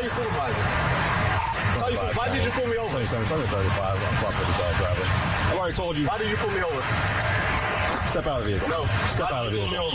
you supervising? Why did you pull me over? 2735. I'm cooperating driver. I've already told you. Why did you pull me over? Step out of the vehicle. No. Step out of the vehicle.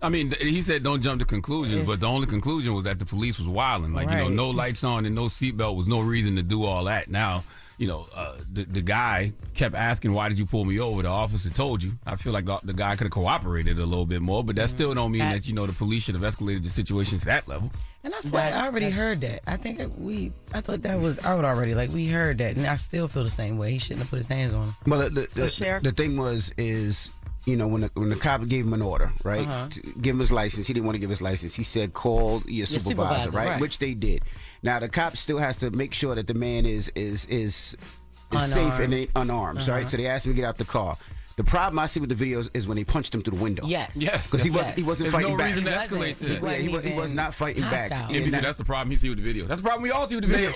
I mean, he said don't jump to conclusions, but the only conclusion was that the police was wilding. Like, you know, no lights on and no seatbelt was no reason to do all that. Now, you know, the guy kept asking, why did you pull me over? The officer told you. I feel like the guy could have cooperated a little bit more, but that still don't mean that, you know, the police should have escalated the situation to that level. And that's why I already heard that. I think I thought that was out already. Like, we heard that, and I still feel the same way. He shouldn't have put his hands on him. Well, the thing is, you know, when the cop gave him an order, right, to give him his license, he didn't want to give his license. He said, call your supervisor, right? Which they did. Now, the cop still has to make sure that the man is safe and ain't unarmed, right? So they asked him to get out the car. The problem I see with the videos is when they punched him through the window. Yes. Because he wasn't fighting back. There's no reason to escalate. He was not fighting back. And that's the problem he see with the video. That's the problem we all see with the video.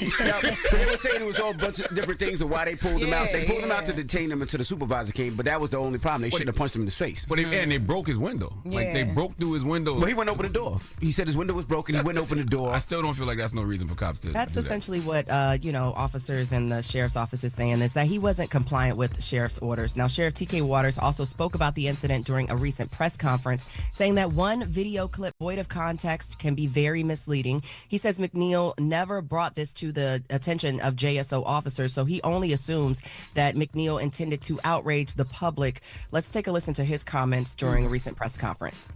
They were saying it was all a bunch of different things of why they pulled him out. They pulled him out to detain him until the supervisor came, but that was the only problem. They shouldn't have punched him in his face. But and they broke his window. Like, they broke through his window. Well, he went open the door. He said his window was broken. He went open the door. I still don't feel like that's no reason for cops to That's do essentially what, you know, officers in the sheriff's office is saying, is that he wasn't compliant with sheriff's orders. Now, Sheriff T.K. Waters also spoke about the incident during a recent press conference, saying that one video clip void of context can be very misleading. He says McNeil never brought this to the attention of JSO officers, so he only assumes that McNeil intended to outrage the public. Let's take a listen to his comments during a recent press conference.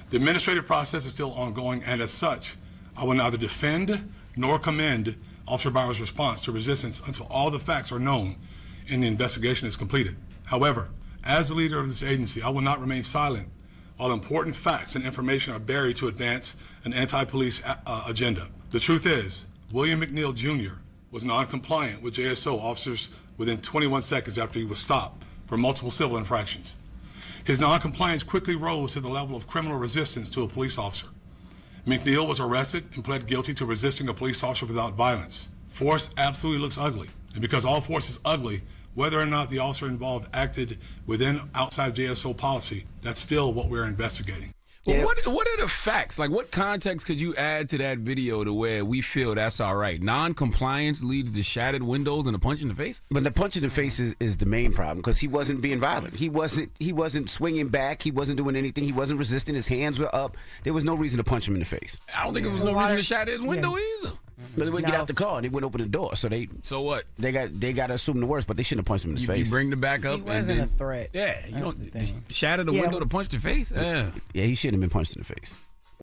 The administrative process is still ongoing, and as such, I will neither defend nor commend Officer Bauer's response to resistance until all the facts are known and the investigation is completed. However, as the leader of this agency, I will not remain silent while important facts and information are buried to advance an anti-police agenda. The truth is, William McNeil Jr. was non-compliant with JSO officers within 21 seconds after he was stopped for multiple civil infractions. His non-compliance quickly rose to the level of criminal resistance to a police officer. McNeil was arrested and pled guilty to resisting a police officer without violence. Force absolutely looks ugly, and because all force is ugly, whether or not the officer involved acted within outside JSO policy, that's still what we're investigating. Well, what are the facts? Like, what context could you add to that video to where we feel that's all right? Non-compliance leads to shattered windows and a punch in the face? But the punch in the face is the main problem, because he wasn't being violent. He wasn't swinging back. He wasn't doing anything. He wasn't resisting. His hands were up. There was no reason to punch him in the face. I don't think there was no reason to shatter his window either. But they wouldn't get out the car and they wouldn't open the door. So what? They got to assume the worst, but they shouldn't have punched him in his face. You bring the back up. He wasn't a threat. Yeah, you don't shatter the window to punch the face. Yeah, he shouldn't have been punched in the face.